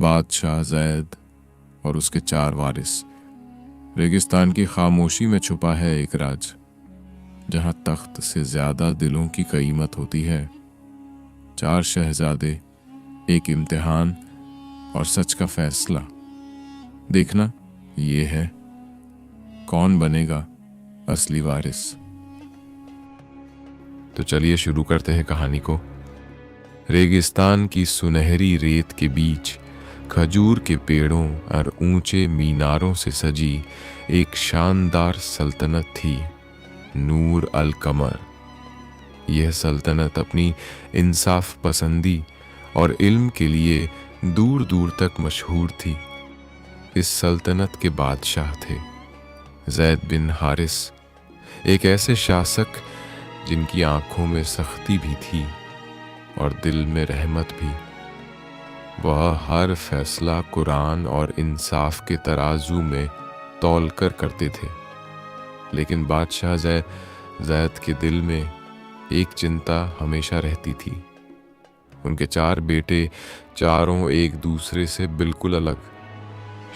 बादशाह ज़ैद और उसके 4 वारिस। रेगिस्तान की खामोशी में छुपा है एक राज, जहां तख्त से ज्यादा दिलों की कीमत होती है। 4 शहजादे, एक इम्तिहान और सच का फैसला। देखना ये है, कौन बनेगा असली वारिस। तो चलिए शुरू करते हैं कहानी को। रेगिस्तान की सुनहरी रेत के बीच खजूर के पेड़ों और ऊंचे मीनारों से सजी एक शानदार सल्तनत थी, नूर अल कमर। यह सल्तनत अपनी इंसाफ पसंदी और इल्म के लिए दूर दूर तक मशहूर थी। इस सल्तनत के बादशाह थे ज़ैद बिन हारिस, एक ऐसे शासक जिनकी आंखों में सख्ती भी थी और दिल में रहमत भी। वह हर फैसला कुरान और इंसाफ के तराजू में तौल कर करते थे। लेकिन बादशाह ज़ैद के दिल में एक चिंता हमेशा रहती थी। उनके 4 बेटे, चारों एक दूसरे से बिल्कुल अलग।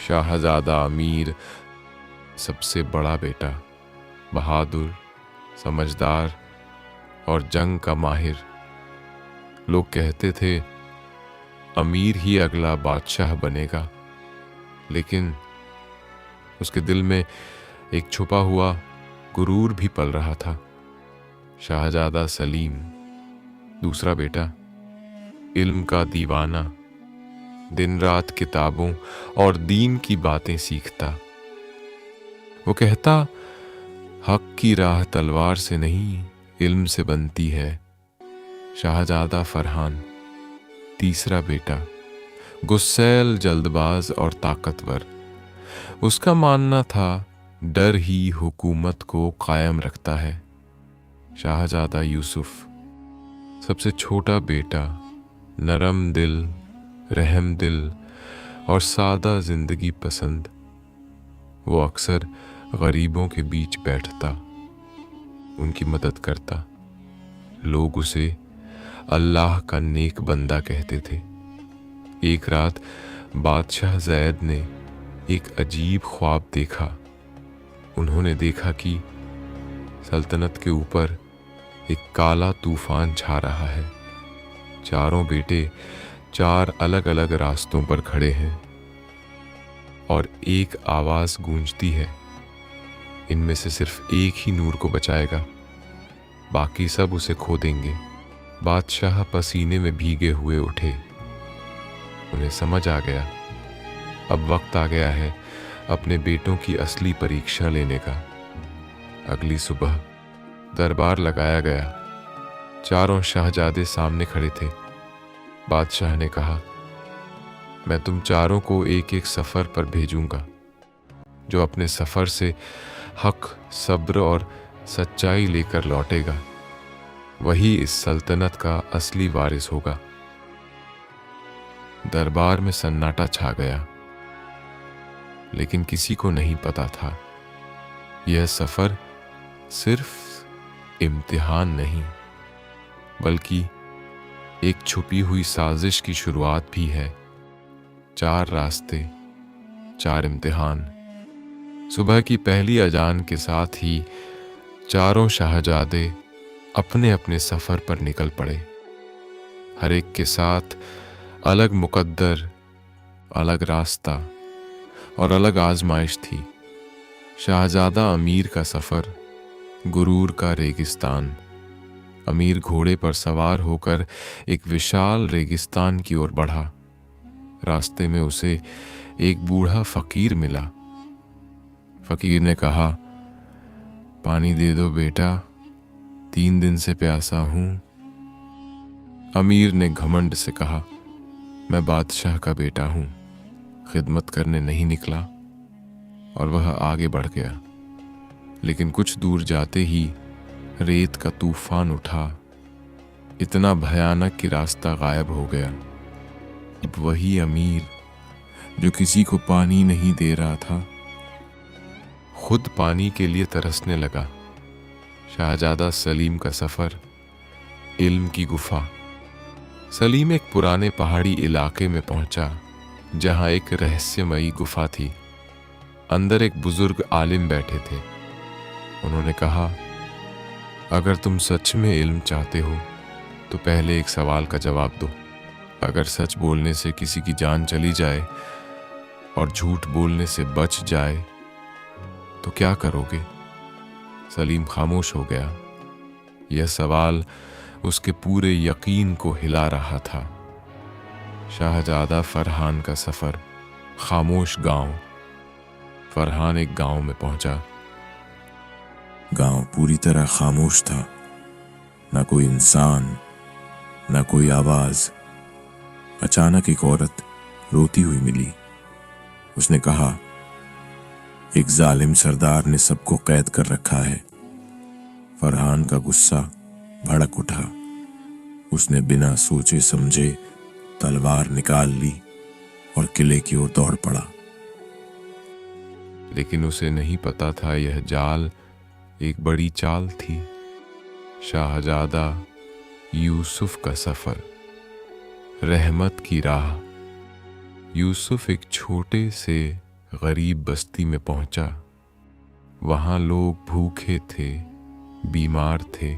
शाहजादा अमीर, सबसे बड़ा बेटा, बहादुर, समझदार और जंग का माहिर। लोग कहते थे अमीर ही अगला बादशाह बनेगा, लेकिन उसके दिल में एक छुपा हुआ गुरूर भी पल रहा था। शाहजादा सलीम, दूसरा बेटा, इल्म का दीवाना, दिन रात किताबों और दीन की बातें सीखता। वो कहता, हक की राह तलवार से नहीं, इल्म से बनती है। शाहजादा फरहान, तीसरा बेटा, गुस्सैल, जल्दबाज और ताकतवर। उसका मानना था डर ही हुकूमत को कायम रखता है। शाहजादा यूसुफ, सबसे छोटा बेटा, नरम दिल, रहम दिल और सादा जिंदगी पसंद। वो अक्सर गरीबों के बीच बैठता, उनकी मदद करता। लोग उसे अल्लाह का नेक बंदा कहते थे। एक रात बादशाह ज़ैद ने एक अजीब ख्वाब देखा। उन्होंने देखा कि सल्तनत के ऊपर एक काला तूफान छा रहा है। चारों बेटे 4 अलग अलग रास्तों पर खड़े हैं और एक आवाज गूंजती है, इनमें से सिर्फ एक ही नूर को बचाएगा, बाकी सब उसे खो देंगे। बादशाह पसीने में भीगे हुए उठे। उन्हें समझ आ गया, अब वक्त आ गया है अपने बेटों की असली परीक्षा लेने का। अगली सुबह दरबार लगाया गया। चारों शहजादे सामने खड़े थे। बादशाह ने कहा, मैं तुम चारों को एक एक सफर पर भेजूंगा। जो अपने सफर से हक, सब्र और सच्चाई लेकर लौटेगा, वही इस सल्तनत का असली वारिस होगा। दरबार में सन्नाटा छा गया, लेकिन किसी को नहीं पता था यह सफर सिर्फ इम्तिहान नहीं, बल्कि एक छुपी हुई साजिश की शुरुआत भी है। 4 रास्ते, 4 इम्तिहान। सुबह की पहली अजान के साथ ही चारों शहजादे अपने अपने सफर पर निकल पड़े। हर एक के साथ अलग मुकद्दर, अलग रास्ता और अलग आजमाइश थी। शाहजादा अमीर का सफर, गुरूर का रेगिस्तान। अमीर घोड़े पर सवार होकर एक विशाल रेगिस्तान की ओर बढ़ा। रास्ते में उसे एक बूढ़ा फकीर मिला। फकीर ने कहा, पानी दे दो बेटा, 3 दिन से प्यासा हूं। अमीर ने घमंड से कहा, मैं बादशाह का बेटा हूं, खिदमत करने नहीं निकला। और वह आगे बढ़ गया। लेकिन कुछ दूर जाते ही रेत का तूफान उठा, इतना भयानक कि रास्ता गायब हो गया। अब वही अमीर जो किसी को पानी नहीं दे रहा था, खुद पानी के लिए तरसने लगा। शाहजादा सलीम का सफर, इल्म की गुफा। सलीम एक पुराने पहाड़ी इलाके में पहुंचा जहां एक रहस्यमयी गुफा थी। अंदर एक बुजुर्ग आलिम बैठे थे। उन्होंने कहा, अगर तुम सच में इल्म चाहते हो तो पहले एक सवाल का जवाब दो। अगर सच बोलने से किसी की जान चली जाए और झूठ बोलने से बच जाए तो क्या करोगे? सलीम खामोश हो गया। यह सवाल उसके पूरे यकीन को हिला रहा था। शाहजादा फरहान का सफर। खामोश गांव। फरहान एक गांव में पहुंचा। गांव पूरी तरह खामोश था। ना कोई इंसान, ना कोई आवाज। अचानक एक औरत रोती हुई मिली। उसने कहा, एक जालिम सरदार ने सबको कैद कर रखा है। फरहान का गुस्सा भड़क उठा। उसने बिना सोचे समझे तलवार निकाल ली और किले की ओर दौड़ पड़ा। लेकिन उसे नहीं पता था यह जाल एक बड़ी चाल थी। शाहजादा यूसुफ का सफर। रहमत की राह। यूसुफ एक छोटे से गरीब बस्ती में पहुंचा। वहां लोग भूखे थे, बीमार थे।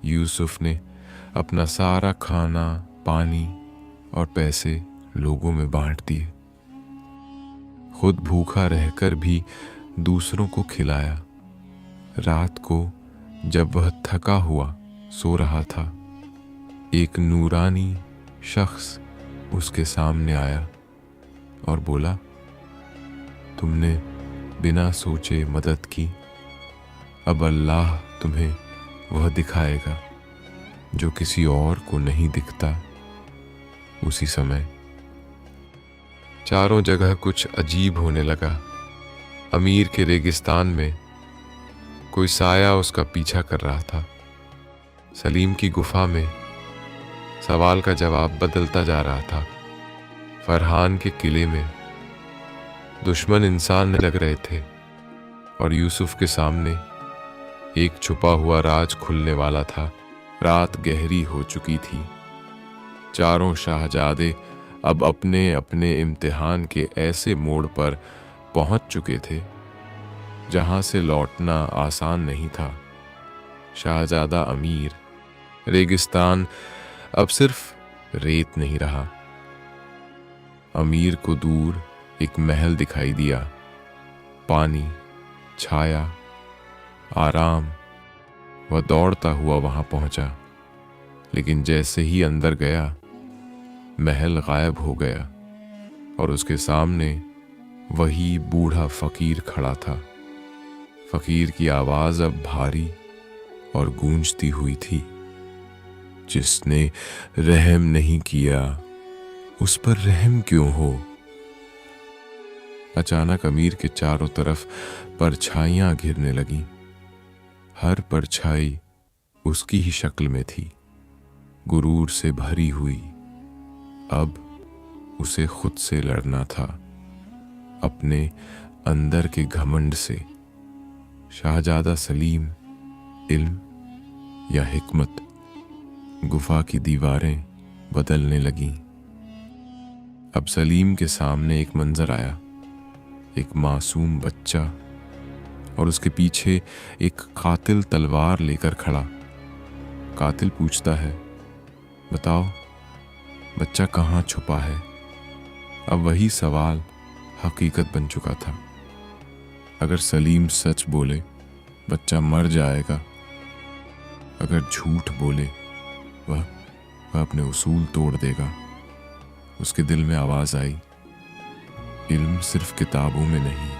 यूसुफ ने अपना सारा खाना, पानी और पैसे लोगों में बांट दिए। खुद भूखा रहकर भी दूसरों को खिलाया। रात को जब वह थका हुआ सो रहा था, एक नूरानी शख्स उसके सामने आया और बोला, तुमने बिना सोचे मदद की, अब अल्लाह तुम्हें वह दिखाएगा जो किसी और को नहीं दिखता। उसी समय चारों जगह कुछ अजीब होने लगा। अमीर के रेगिस्तान में कोई साया उसका पीछा कर रहा था। सलीम की गुफा में सवाल का जवाब बदलता जा रहा था। फरहान के किले में दुश्मन इंसान लग रहे थे और यूसुफ के सामने एक छुपा हुआ राज खुलने वाला था। रात गहरी हो चुकी थी। चारों शाहजादे अब अपने अपने इम्तिहान के ऐसे मोड़ पर पहुंच चुके थे जहां से लौटना आसान नहीं था। शाहजादा अमीर। रेगिस्तान अब सिर्फ रेत नहीं रहा। अमीर को दूर एक महल दिखाई दिया। पानी, छाया, आराम। वह दौड़ता हुआ वहां पहुंचा, लेकिन जैसे ही अंदर गया, महल गायब हो गया और उसके सामने वही बूढ़ा फकीर खड़ा था। फकीर की आवाज अब भारी और गूंजती हुई थी, जिसने रहम नहीं किया उस पर रहम क्यों हो। अचानक अमीर के चारों तरफ परछाइयां घिरने लगीं। हर परछाई उसकी ही शक्ल में थी, गुरूर से भरी हुई। अब उसे खुद से लड़ना था, अपने अंदर के घमंड से। शाहजादा सलीम, इल्म या हिकमत? गुफा की दीवारें बदलने लगीं। अब सलीम के सामने एक मंजर आया, एक मासूम बच्चा और उसके पीछे एक कातिल तलवार लेकर खड़ा। कातिल पूछता है, बताओ बच्चा कहाँ छुपा है? अब वही सवाल हकीकत बन चुका था। अगर सलीम सच बोले, बच्चा मर जाएगा। अगर झूठ बोले, वह अपने उसूल तोड़ देगा। उसके दिल में आवाज आई, इल्म सिर्फ किताबों में नहीं,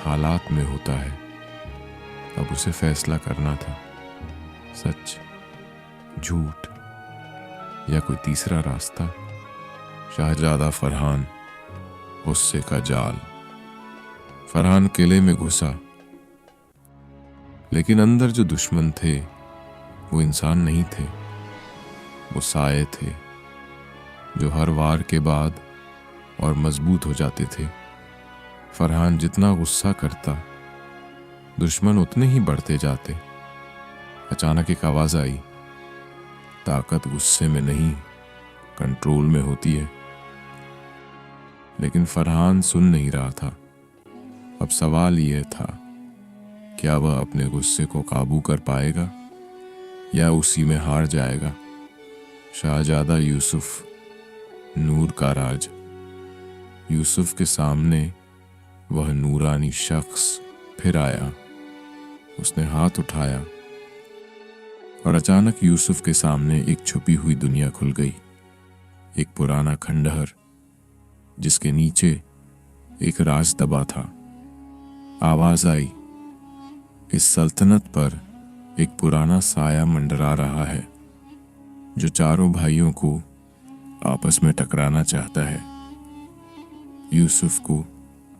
हालात में होता है। अब उसे फैसला करना था, सच, झूठ या कोई तीसरा रास्ता। शाहजादा फरहान, गुस्से का जाल। फरहान किले में घुसा, लेकिन अंदर जो दुश्मन थे वो इंसान नहीं थे, वो साए थे जो हर वार के बाद और मजबूत हो जाते थे। फरहान जितना गुस्सा करता, दुश्मन उतने ही बढ़ते जाते। अचानक एक आवाज आई, ताकत गुस्से में नहीं, कंट्रोल में होती है। लेकिन फरहान सुन नहीं रहा था। अब सवाल यह था, क्या वह अपने गुस्से को काबू कर पाएगा या उसी में हार जाएगा। शाहजादा यूसुफ, नूर का राज। यूसुफ के सामने वह नूरानी शख्स फिर आया। उसने हाथ उठाया और अचानक यूसुफ के सामने एक छुपी हुई दुनिया खुल गई। एक पुराना खंडहर जिसके नीचे एक राज दबा था। आवाज आई, इस सल्तनत पर एक पुराना साया मंडरा रहा है जो चारों भाइयों को आपस में टकराना चाहता है। यूसुफ को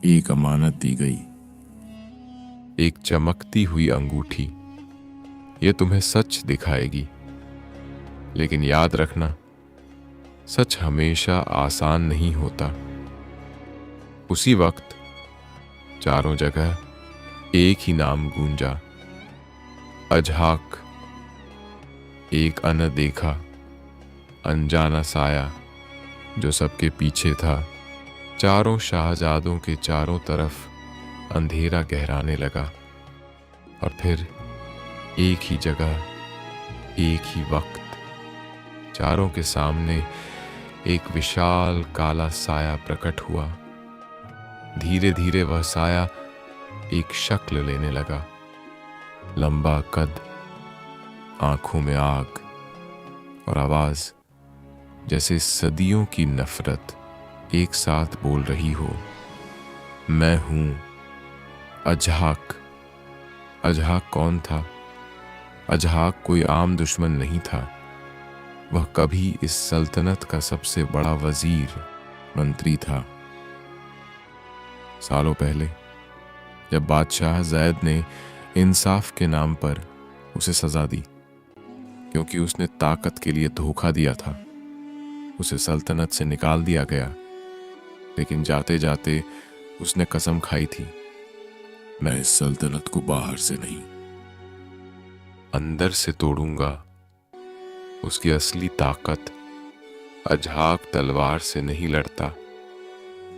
एक अमानत दी गई, एक चमकती हुई अंगूठी। ये तुम्हें सच दिखाएगी, लेकिन याद रखना, सच हमेशा आसान नहीं होता। उसी वक्त चारों जगह एक ही नाम गूंजा, अजहाक। एक अनदेखा अनजाना साया जो सबके पीछे था। चारों शाहजादों के चारों तरफ अंधेरा गहराने लगा और फिर एक ही जगह, एक ही वक्त, चारों के सामने एक विशाल काला साया प्रकट हुआ। धीरे धीरे वह साया एक शक्ल लेने लगा। लंबा कद, आंखों में आग और आवाज जैसे सदियों की नफरत एक साथ बोल रही हो, मैं हूं अजहाक। अजहाक कौन था? अजहाक कोई आम दुश्मन नहीं था। वह कभी इस सल्तनत का सबसे बड़ा वजीर, मंत्री था। सालों पहले जब बादशाह जैद ने इंसाफ के नाम पर उसे सजा दी क्योंकि उसने ताकत के लिए धोखा दिया था, उसे सल्तनत से निकाल दिया गया। लेकिन जाते जाते उसने कसम खाई थी, मैं इस सल्तनत को बाहर से नहीं, अंदर से तोड़ूंगा। उसकी असली ताकत अजहाक तलवार से नहीं लड़ता,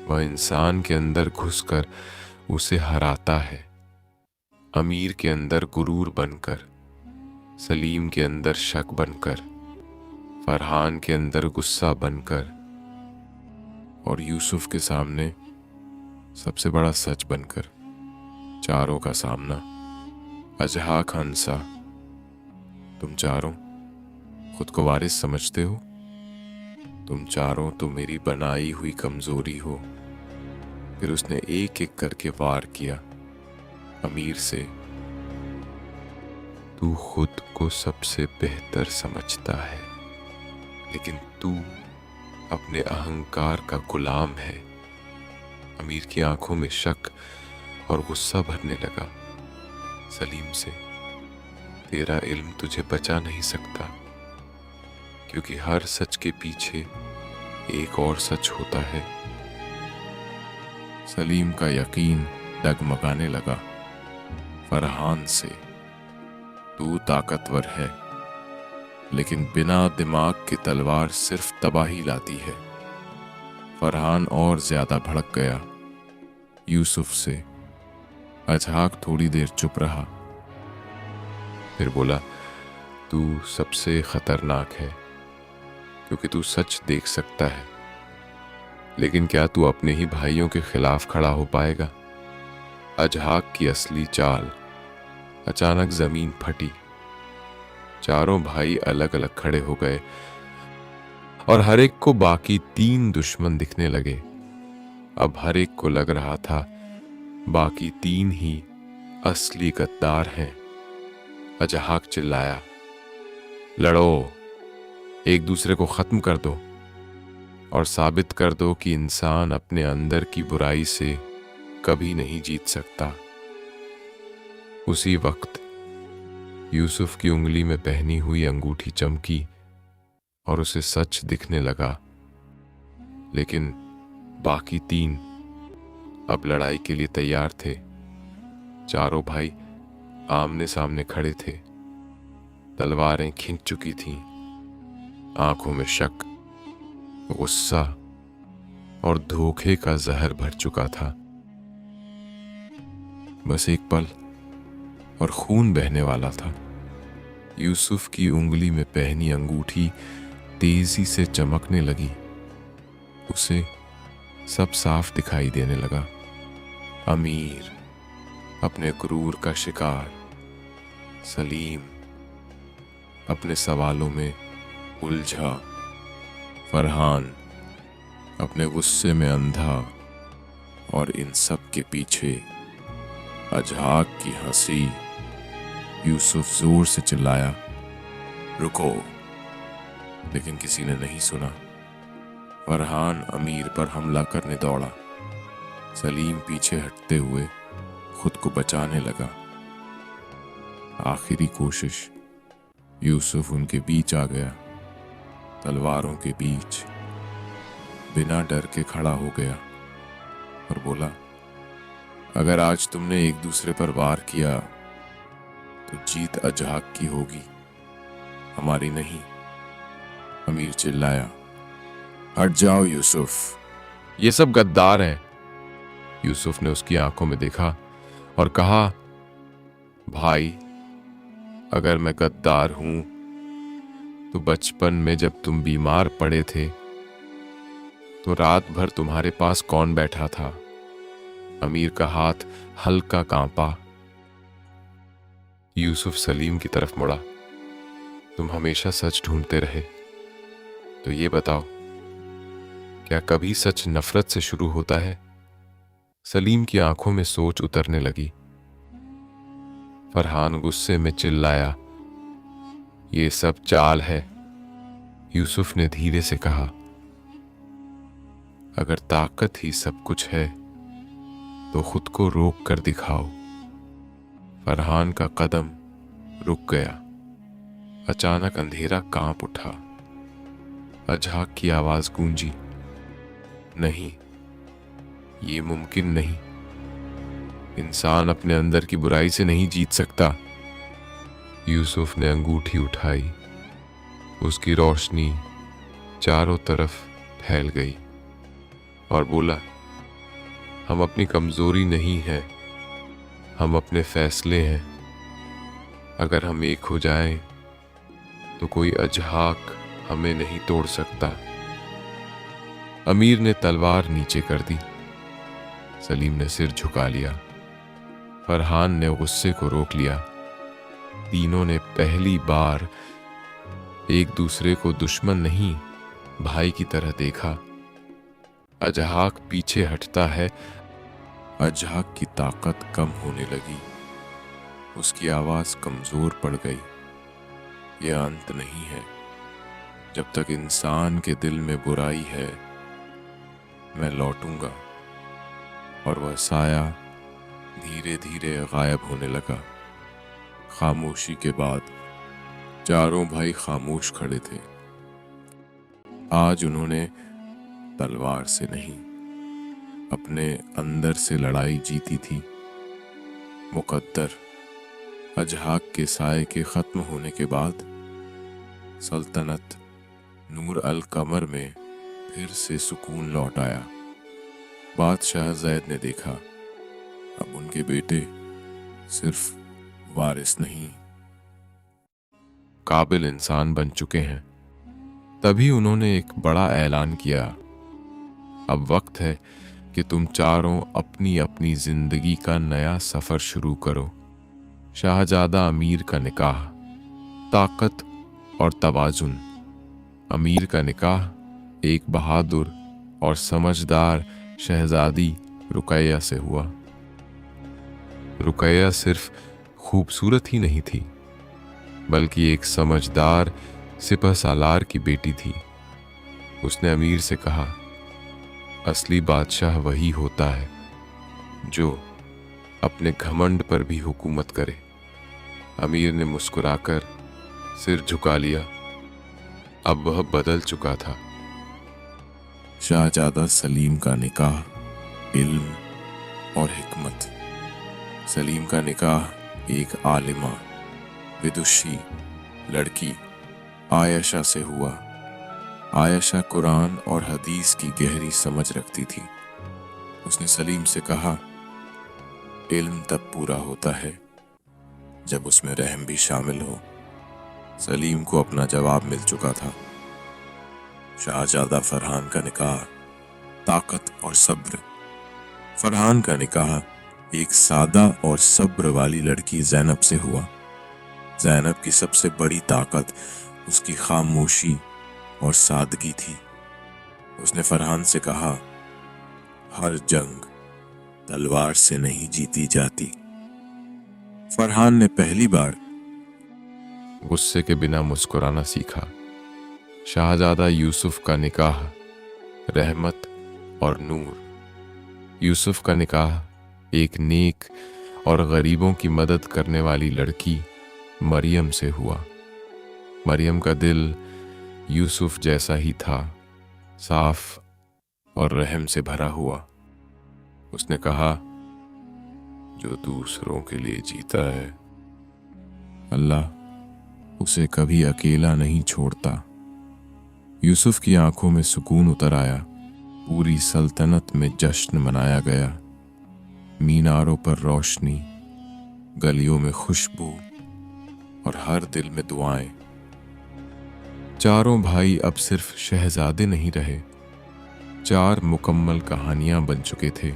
वह इंसान के अंदर घुसकर उसे हराता है। अमीर के अंदर गुरूर बनकर, सलीम के अंदर शक बनकर, फरहान के अंदर गुस्सा बनकर और यूसुफ के सामने सबसे बड़ा सच बनकर। चारों का सामना। अजहाक हंसा, तुम चारों खुद को वारिस समझते हो? तुम चारों तो मेरी बनाई हुई कमजोरी हो। फिर उसने एक एक करके वार किया। अमीर से, तू खुद को सबसे बेहतर समझता है, लेकिन तू अपने अहंकार का गुलाम है। अमीर की आंखों में शक और गुस्सा भरने लगा। सलीम से, तेरा इल्म तुझे बचा नहीं सकता, क्योंकि हर सच के पीछे एक और सच होता है। सलीम का यकीन डगमगाने लगा। फरहान से, तू ताकतवर है, लेकिन बिना दिमाग की तलवार सिर्फ तबाही लाती है। फरहान और ज्यादा भड़क गया। यूसुफ से, अजहाक थोड़ी देर चुप रहा, फिर बोला, तू सबसे खतरनाक है क्योंकि तू सच देख सकता है, लेकिन क्या तू अपने ही भाइयों के खिलाफ खड़ा हो पाएगा? अजहाक की असली चाल। अचानक जमीन फटी, चारों भाई अलग अलग खड़े हो गए और हर एक को बाकी 3 दुश्मन दिखने लगे। अब हर एक को लग रहा था बाकी 3 ही असली गद्दार हैं। अजहाक चिल्लाया, लड़ो, एक दूसरे को खत्म कर दो और साबित कर दो कि इंसान अपने अंदर की बुराई से कभी नहीं जीत सकता। उसी वक्त यूसुफ की उंगली में पहनी हुई अंगूठी चमकी और उसे सच दिखने लगा। लेकिन बाकी 3 अब लड़ाई के लिए तैयार थे। चारों भाई आमने सामने खड़े थे, तलवारें खिंच चुकी थीं, आंखों में शक, गुस्सा और धोखे का जहर भर चुका था। बस एक पल और खून बहने वाला था। यूसुफ की उंगली में पहनी अंगूठी तेजी से चमकने लगी। उसे सब साफ दिखाई देने लगा। अमीर, अपने गुरूर का शिकार, सलीम, अपने सवालों में उलझा, फरहान, अपने गुस्से में अंधा, और इन सब के पीछे अजहाक की हंसी। यूसुफ जोर से चिल्लाया, रुको, लेकिन किसी ने नहीं सुना। फरहान अमीर पर हमला करने दौड़ा। सलीम पीछे हटते हुए खुद को बचाने लगा। आखिरी कोशिश, यूसुफ उनके बीच आ गया, तलवारों के बीच, बिना डर के खड़ा हो गया और बोला, अगर आज तुमने एक दूसरे पर वार किया तो जीत अजहाक की होगी, हमारी नहीं। अमीर चिल्लाया, हट जाओ यूसुफ, ये सब गद्दार हैं। यूसुफ ने उसकी आंखों में देखा और कहा, भाई, अगर मैं गद्दार हूं तो बचपन में जब तुम बीमार पड़े थे तो रात भर तुम्हारे पास कौन बैठा था? अमीर का हाथ हल्का कांपा। यूसुफ सलीम की तरफ मुड़ा। तुम हमेशा सच ढूंढते रहे, तो ये बताओ, क्या कभी सच नफरत से शुरू होता है? सलीम की आंखों में सोच उतरने लगी। फरहान गुस्से में चिल्लाया, ये सब चाल है। यूसुफ ने धीरे से कहा, अगर ताकत ही सब कुछ है तो खुद को रोक कर दिखाओ। फरहान का कदम रुक गया। अचानक अंधेरा कांप उठा। अजहाक की आवाज गूंजी, नहीं, ये मुमकिन नहीं। इंसान अपने अंदर की बुराई से नहीं जीत सकता। यूसुफ ने अंगूठी उठाई। उसकी रोशनी चारों तरफ फैल गई और बोला, हम अपनी कमजोरी नहीं हैं, हम अपने फैसले हैं। अगर हम एक हो जाएं तो कोई अजहाक हमें नहीं तोड़ सकता। अमीर ने तलवार नीचे कर दी। सलीम ने सिर झुका लिया। फरहान ने गुस्से को रोक लिया। तीनों ने पहली बार एक दूसरे को दुश्मन नहीं, भाई की तरह देखा। अजहाक पीछे हटता है। अजहाक की ताकत कम होने लगी। उसकी आवाज कमजोर पड़ गई। यह अंत नहीं है। जब तक इंसान के दिल में बुराई है, मैं लौटूंगा। और वह साया धीरे धीरे गायब होने लगा। खामोशी के बाद चारों भाई खामोश खड़े थे। आज उन्होंने तलवार से नहीं, अपने अंदर से लड़ाई जीती थी। मुकद्दर, अजहाक के साए के खत्म होने के बाद सल्तनत नूर अल कमर में फिर से सुकून लौट आया। बादशाह जैद ने देखा, अब उनके बेटे सिर्फ वारिस नहीं, काबिल इंसान बन चुके हैं। तभी उन्होंने एक बड़ा ऐलान किया, अब वक्त है कि तुम चारों अपनी अपनी जिंदगी का नया सफर शुरू करो। शाहजादा अमीर का निकाह, ताकत और तवाजुन। अमीर का निकाह एक बहादुर और समझदार शहजादी रुकैया से हुआ। रुकैया सिर्फ खूबसूरत ही नहीं थी, बल्कि एक समझदार सिपह सालार की बेटी थी। उसने अमीर से कहा, असली बादशाह वही होता है जो अपने घमंड पर भी हुकूमत करे। अमीर ने मुस्कुराकर सिर झुका लिया। अब वह बदल चुका था। शाहजादा सलीम का निकाह इल्म और हिकमत। सलीम का निकाह एक आलिमा, विदुषी लड़की आयशा से हुआ। आयशा कुरान और हदीस की गहरी समझ रखती थी। उसने सलीम से कहा, इल्म तब पूरा होता है जब उसमें रहम भी शामिल हो। सलीम को अपना जवाब मिल चुका था। शाहजादा फरहान का निकाह, ताकत और सब्र। फरहान का निकाह एक सादा और सब्र वाली लड़की जैनब से हुआ। जैनब की सबसे बड़ी ताकत उसकी खामोशी और सादगी थी। उसने फरहान से कहा, हर जंग तलवार से नहीं जीती जाती। फरहान ने पहली बार गुस्से के बिना मुस्कुराना सीखा। शाहजादा यूसुफ का निकाह, रहमत और नूर। यूसुफ का निकाह एक नेक और गरीबों की मदद करने वाली लड़की मरियम से हुआ। मरियम का दिल यूसुफ जैसा ही था, साफ और रहम से भरा हुआ। उसने कहा, जो दूसरों के लिए जीता है, अल्लाह उसे कभी अकेला नहीं छोड़ता। यूसुफ की आंखों में सुकून उतर आया। पूरी सल्तनत में जश्न मनाया गया। मीनारों पर रोशनी, गलियों में खुशबू और हर दिल में दुआएं। चारों भाई अब सिर्फ शहजादे नहीं रहे, 4 मुकम्मल कहानियां बन चुके थे।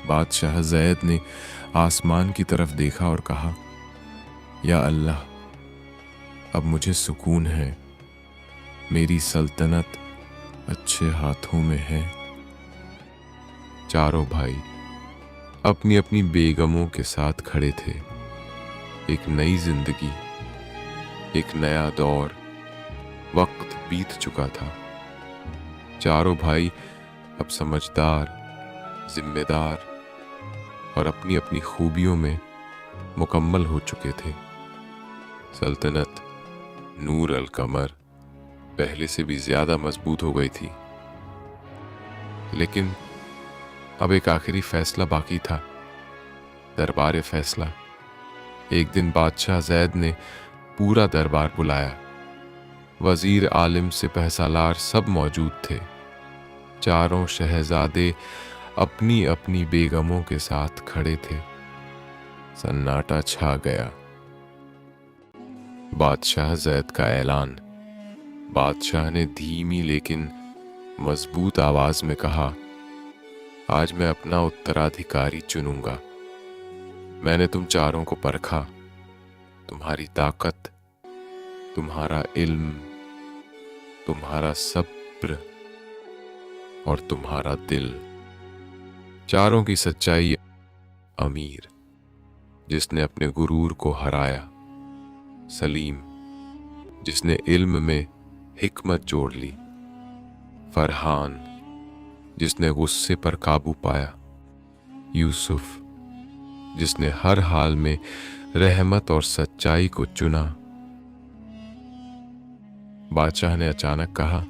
बादशाह जैद ने आसमान की तरफ देखा और कहा, या अल्लाह, अब मुझे सुकून है। मेरी सल्तनत अच्छे हाथों में है। चारों भाई अपनी अपनी बेगमों के साथ खड़े थे। एक नई जिंदगी, एक नया दौर। वक्त बीत चुका था। चारों भाई अब समझदार, जिम्मेदार और अपनी अपनी खूबियों में मुकम्मल हो चुके थे। सल्तनत नूर अल कमर पहले से भी ज्यादा मजबूत हो गई थी। लेकिन अब एक आखिरी फैसला बाकी था, दरबार फैसला। एक दिन बादशाह जैद ने पूरा दरबार बुलाया। वजीर, आलिम, सिपहसालार सब मौजूद थे। चारों शहजादे अपनी अपनी बेगमों के साथ खड़े थे। सन्नाटा छा गया। बादशाह जैद का ऐलान। बादशाह ने धीमी लेकिन मजबूत आवाज में कहा, आज मैं अपना उत्तराधिकारी चुनूंगा। मैंने तुम चारों को परखा। तुम्हारी ताकत, तुम्हारा इल्म, तुम्हारा सब्र और तुम्हारा दिल। चारों की सच्चाई। अमीर, जिसने अपने गुरूर को हराया। सलीम, जिसने इल्म में हिकमत जोड़ ली। फरहान, जिसने गुस्से पर काबू पाया। यूसुफ, जिसने हर हाल में रहमत और सच्चाई को चुना। बादशाह ने अचानक कहा,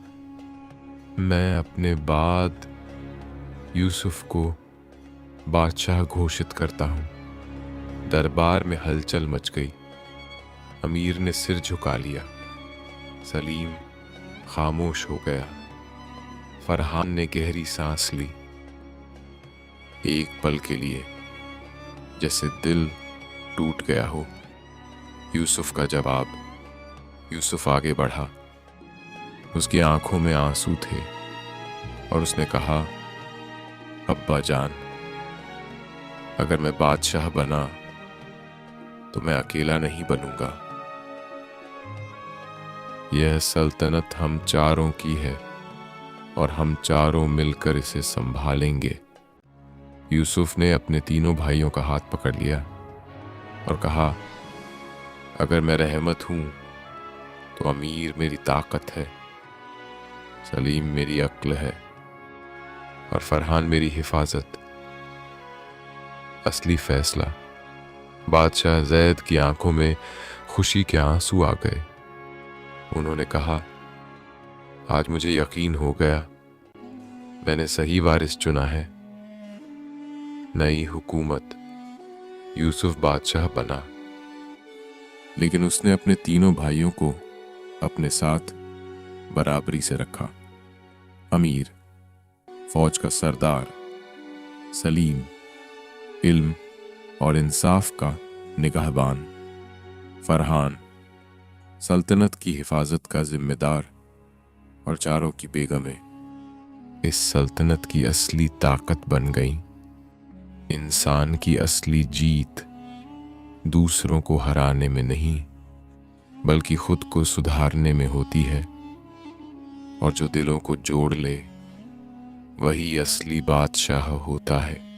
मैं अपने बाद यूसुफ को बादशाह घोषित करता हूं। दरबार में हलचल मच गई। अमीर ने सिर झुका लिया। सलीम खामोश हो गया। फरहान ने गहरी सांस ली। एक पल के लिए जैसे दिल टूट गया हो। यूसुफ का जवाब। यूसुफ आगे बढ़ा। उसकी आंखों में आंसू थे और उसने कहा, अब्बा जान, अगर मैं बादशाह बना तो मैं अकेला नहीं बनूंगा। यह सल्तनत हम चारों की है और हम चारों मिलकर इसे संभालेंगे। यूसुफ ने अपने तीनों भाइयों का हाथ पकड़ लिया और कहा, अगर मैं रहमत हूं तो अमीर मेरी ताकत है, सलीम मेरी अक्ल है और फरहान मेरी हिफाजत। असली फैसला। बादशाह जैद की आंखों में खुशी के आंसू आ गए। उन्होंने कहा, आज मुझे यकीन हो गया, मैंने सही वारिस चुना है। नई हुकूमत। यूसुफ बादशाह बना, लेकिन उसने अपने तीनों भाइयों को अपने साथ बराबरी से रखा। अमीर, फौज का सरदार, सलीम, इल्म और इंसाफ का निगहबान, फरहान, सल्तनत की हिफाजत का जिम्मेदार, और चारों की बेगमें इस सल्तनत की असली ताकत बन गई। इंसान की असली जीत दूसरों को हराने में नहीं, बल्कि खुद को सुधारने में होती है। और जो दिलों को जोड़ ले, वही असली बादशाह होता है।